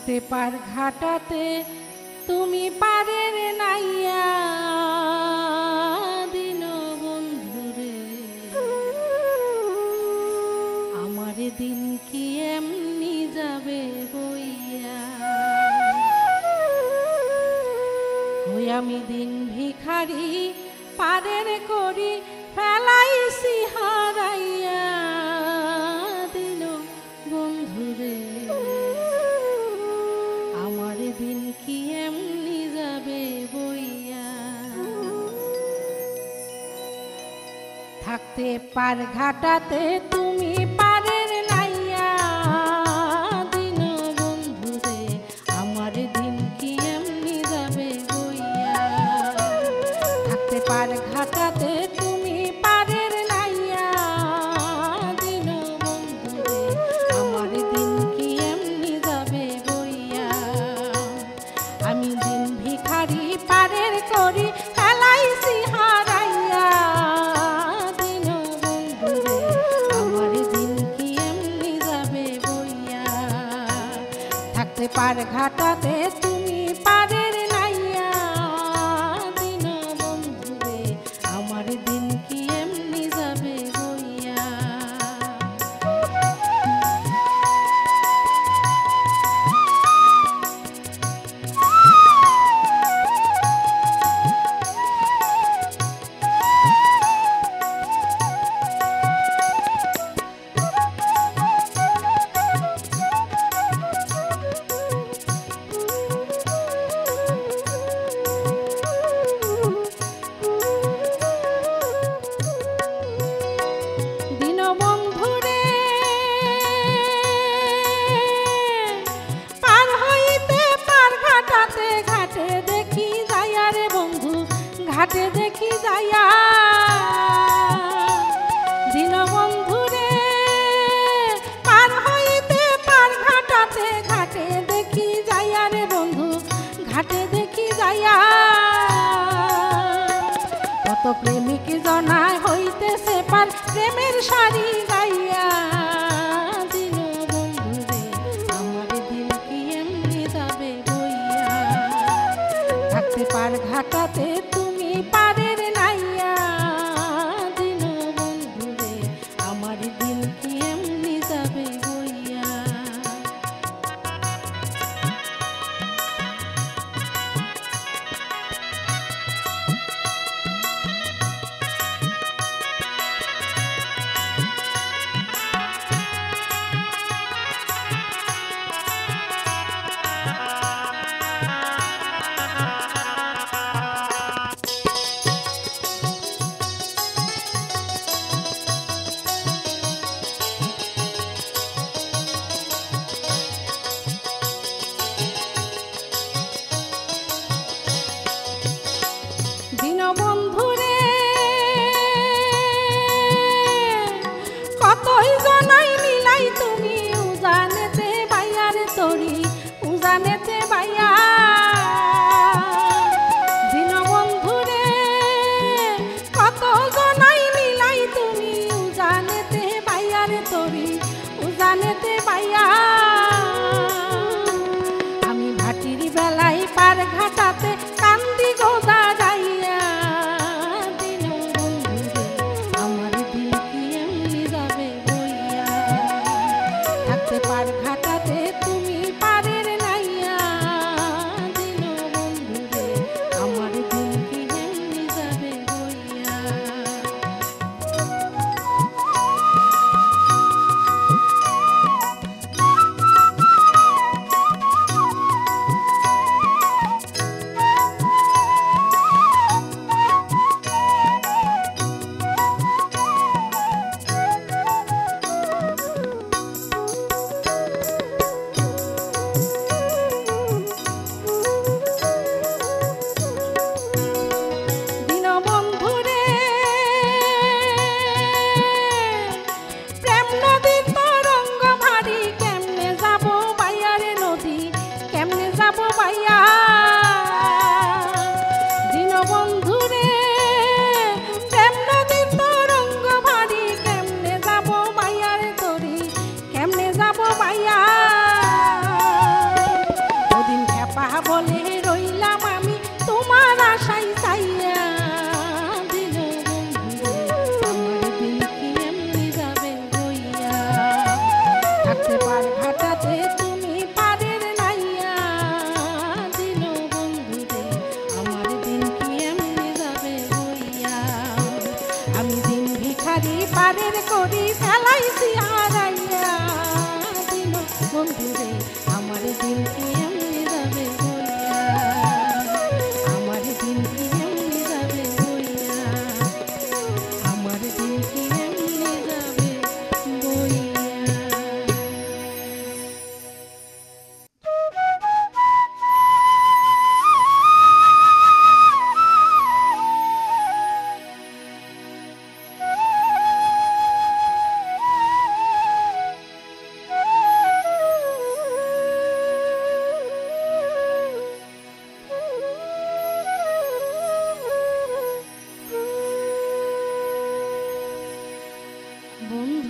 থাকতে পার ঘাটাতে তুমি পারের নাইয়া দিন বন্ধুরে আমার দিন কি এমনি যাবে বইয়া ওই আমি দিন ভিখারি পারের করি ফেলাইছি হারাইয়া দিন বন্ধুরে আমার দিন কি এমনি যাবে বইয়া থাকতে পার ঘাটাতে তুমি পারের নাইয়া দিন বন্ধুরে আমার দিন কি এমনি যাবে বইয়া থাকতে পার ঘাটাতে তুমি পারের নাইয়া দিন বন্ধুরে আমার দিন কি এমনি যাবে বইয়া আমি দিন ভিখারি পারের করি ফেলাইছি হারাইয়া দিন বন্ধুরে আমার দিন কি এমনি যাবে বইয়া থাকতে পার ঘাটাতে তুমি পারের নাইয়া দিন বন্ধুরে আমার দিন কি এমনি যাবে বইয়া ঘাটে দেখি যাইয়া দিন বন্ধুরে পার হইতে পার ঘাটাতে ঘাটে দেখি যাইয়া রে বন্ধু ঘাটে দেখি যাইয়া কত প্রেমিক জনায় হইতেছে পার প্রেমের শাড়ি গাইয়া দিন বন্ধুরে আমার দিন কি এমনি যাবে বইয়া থাকতে পার ঘাটাতে পারের নাইয়া দিন বন্ধুরে আমার দিন কি এমনি যাবে বইয়া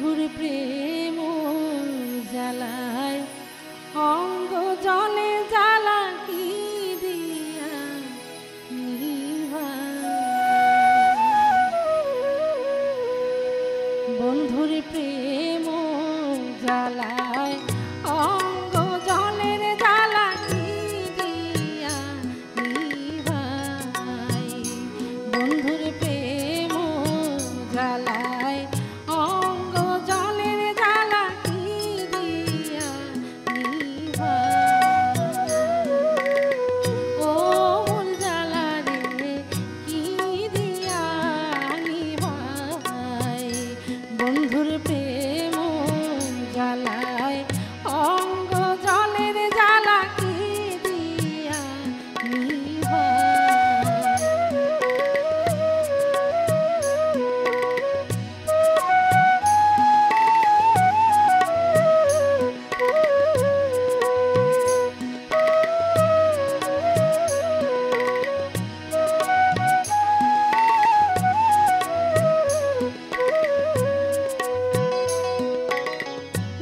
বন্ধুর প্রেম জ্বালায় অঙ্গ জলে জ্বালা কি দিয়া বন্ধুর প্রেম জ্বালায় অঙ্গ জলের জ্বালা কি দিয়া নিভাই বন্ধুর প্রেম জ্বালায় অঙ্গ জলের জ্বালা কি দিয়া নিভাই ও মন জ্বালা রে কি দিয়া নিভাই বন্ধুর প্রেম জ্বালায় অঙ্গ জলের জ্বালা কি দিয়া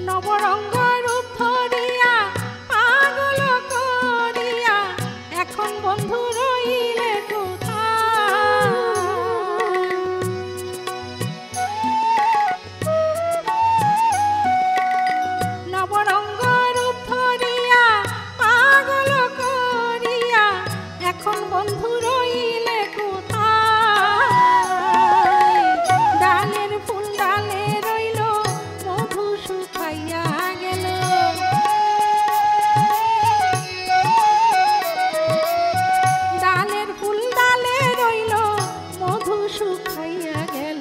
নবরঙ্গ রূপ ধরিয়া পাগল করিয়া এখন বন্ধু রইলে কোথায় নবরঙ্গ রূপ ধরিয়া পাগল করিয়া এখন বন্ধু রইলে কোথায় ডালের ফুল ডালে রইল মধু শুকাইয়া গেল ডালের ফুল ডালে রইল মধু শুকাইয়া গেল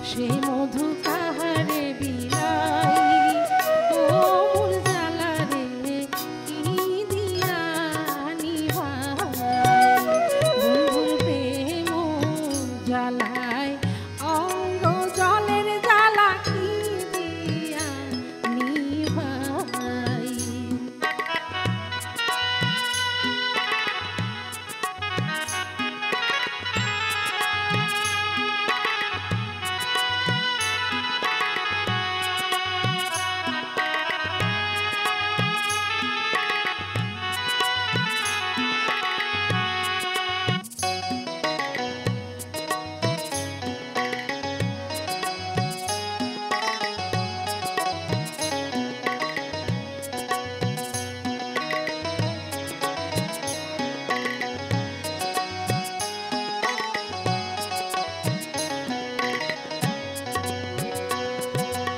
সে মধু কাহারে বিলাই ও মন জ্বালা রে কি দিয়া নিভাই বন্ধুর প্রেম জ্বালায় অঙ্গ জলের জ্বালা কি দিয়া নিভাই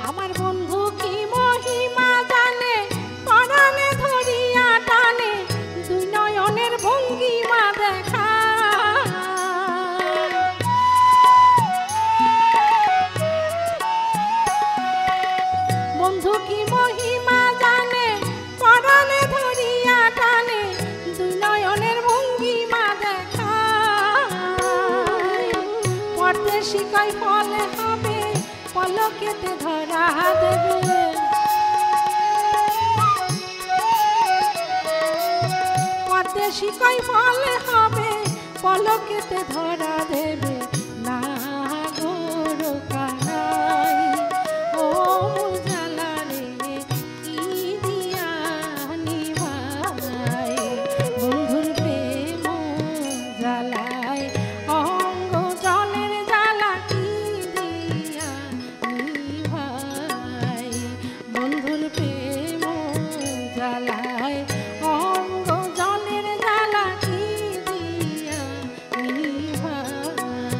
আমার বন্ধু কি মহিমা জানে পরাণে ধরিয়া টানে দুই নয়নের ভঙ্গিমা দেখা বন্ধু কি মহিমা জানে পরাণে ধরিয়া টানে দুই নয়নের ভঙ্গিমা দেখা পরদেশি কই ফলে হবে পলকেতে ধরা দেবে পরদেশি কই ফলে হবে পলকেতে ধরা দেবে না গোর কানাই ও মন জ্বালা রে কি দিয়া নিভাই বন্ধুর প্রেম জ্বালায় অঙ্গ জলের জ্বালা কি দিয়া নিভাই বন্ধুর প্রেম জ্বালায় অঙ্গ জলের জ্বালা কি দিয়া নিভাই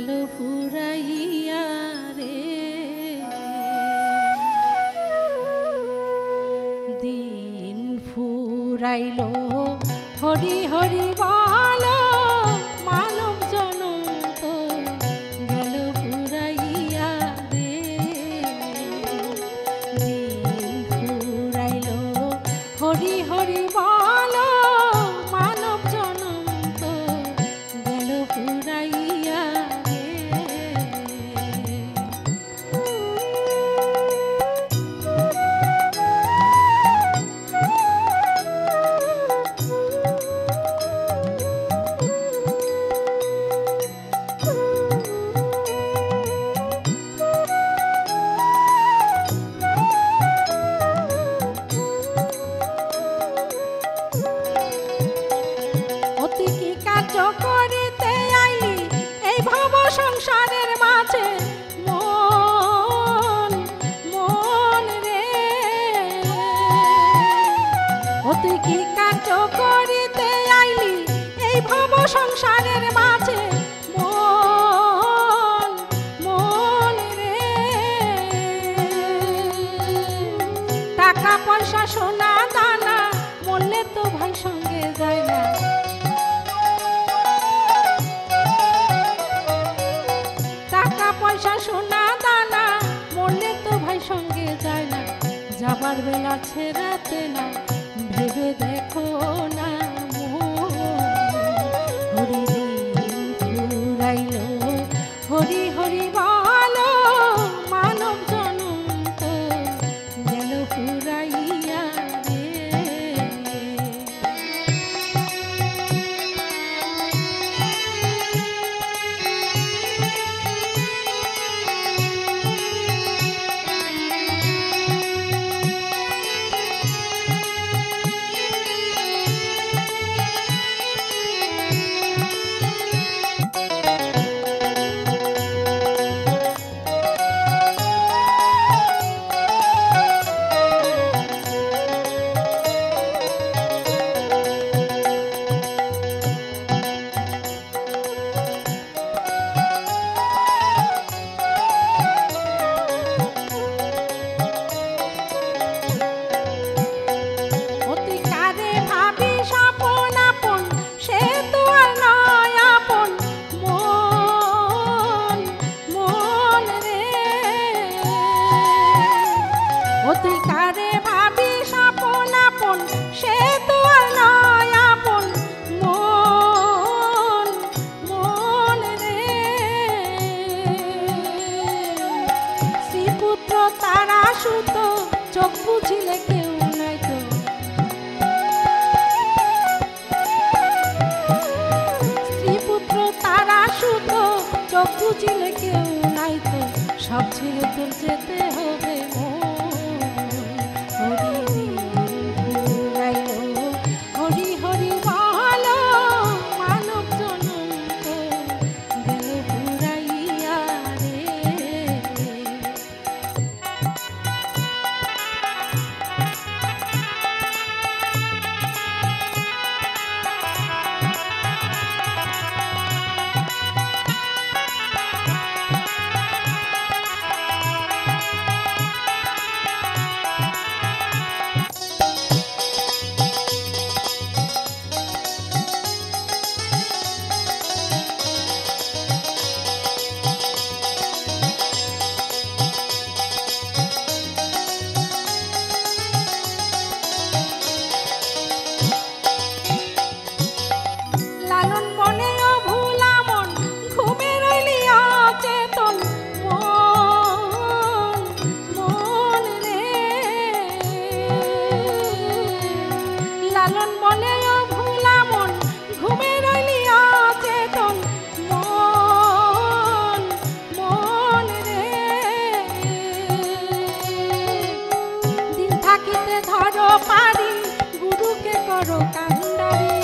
গেল ফুরাইয়া রে। দিন ফুরাইল হরি হরি বলো, মানব জনম তো গেল ফুরাইয়া রে। দিন ফুরাইল হরি হরি বলো, মানব জনম তো গেল ফুরাইয়া রে। করিতে আইলি এই ভব সংসারের মাঝে, মন মন রে তুই কি কাজ করিতে আইলি এই ভব সংসারের মাঝে, মন মন রে। টাকা পয়সা সোনা দানা মরলে তো ভাই সঙ্গে যায় না। পয়সা সোনা দানা মরলে তো ভাই সঙ্গে যায় না। যাবার বেলা ছেড়াতে না ভেবে দেখো না, হরি দিন ফুরাইল হরি হরি বলো, মানব জনম তো গেল ফুরাইয়া রে। তুই কারে ভাবিস আপন আপন, সে তো আর নয় আপন, মন মন রে। শ্রীপুত্র তারা সুত চোখ বুঝিলে কেউ নাই তো, শ্রীপুত্র তারা সুত চোখ বুঝিলে কেউ নাই তো, সব ছেড়ে তোর যেতে হবে। হরি হরি বলো, মানব জনম তো গেল ফুরাইয়া রে। পারি গুরুকে করো কান্ডারি,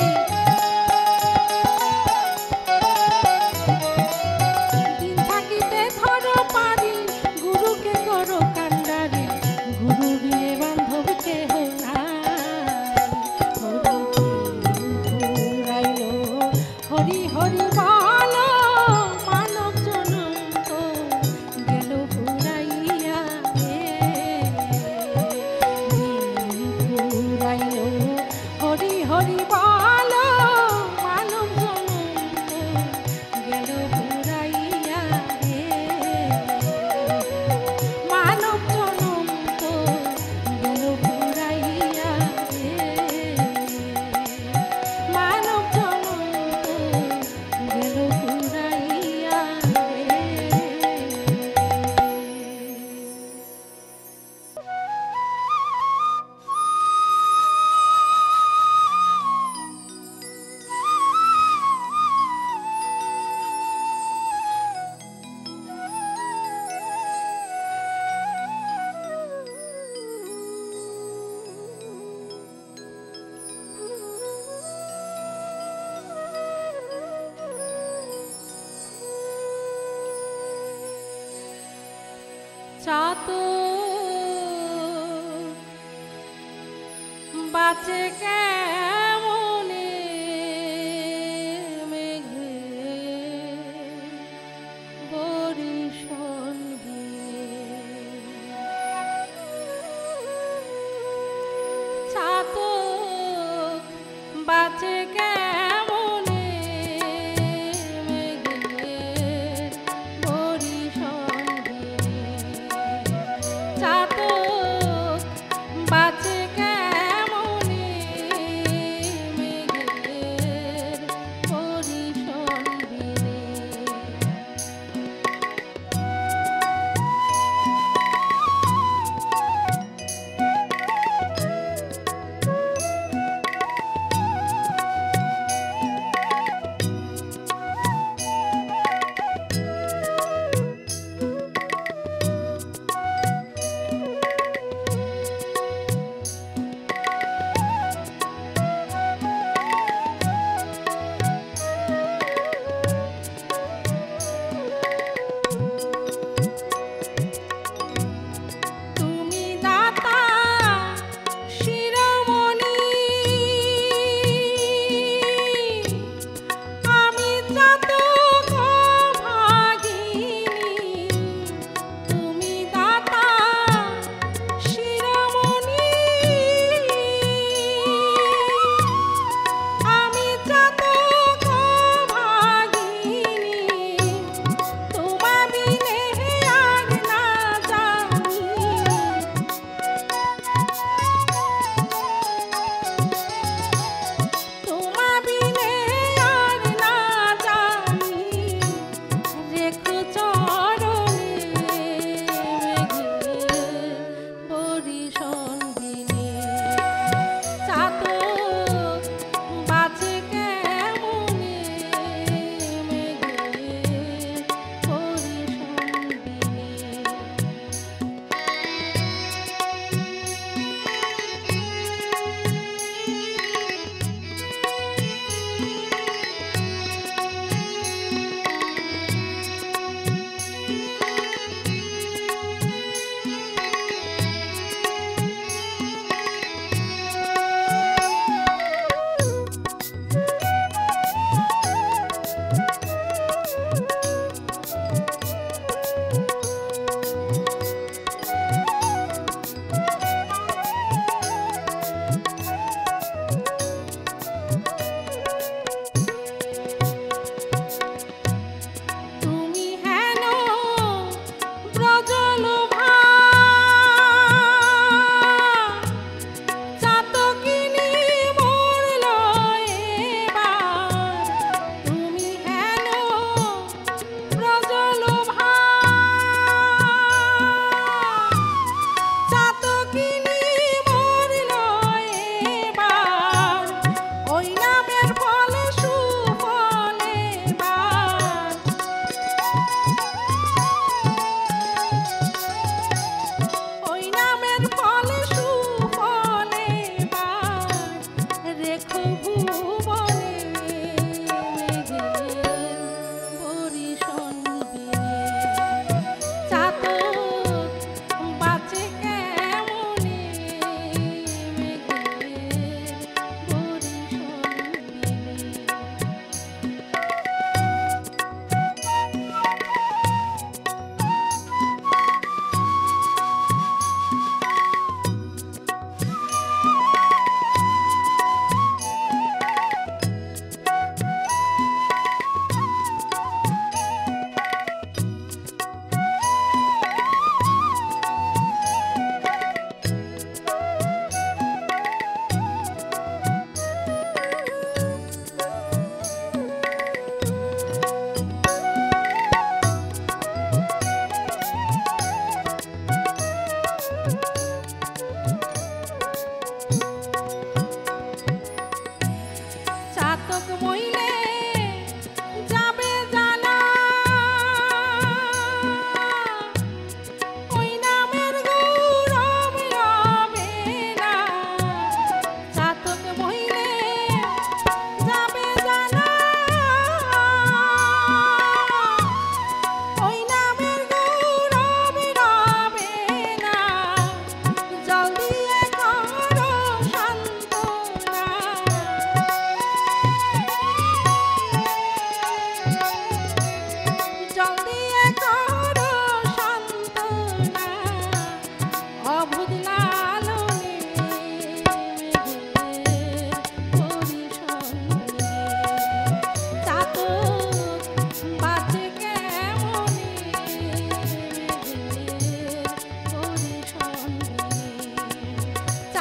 চাতক বাঁচে কেমনে মেঘে বরিশন চাতক বাঁচে কেমনে মেঘে বরিশন চাতক বাঁচে কেমনে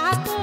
থাকো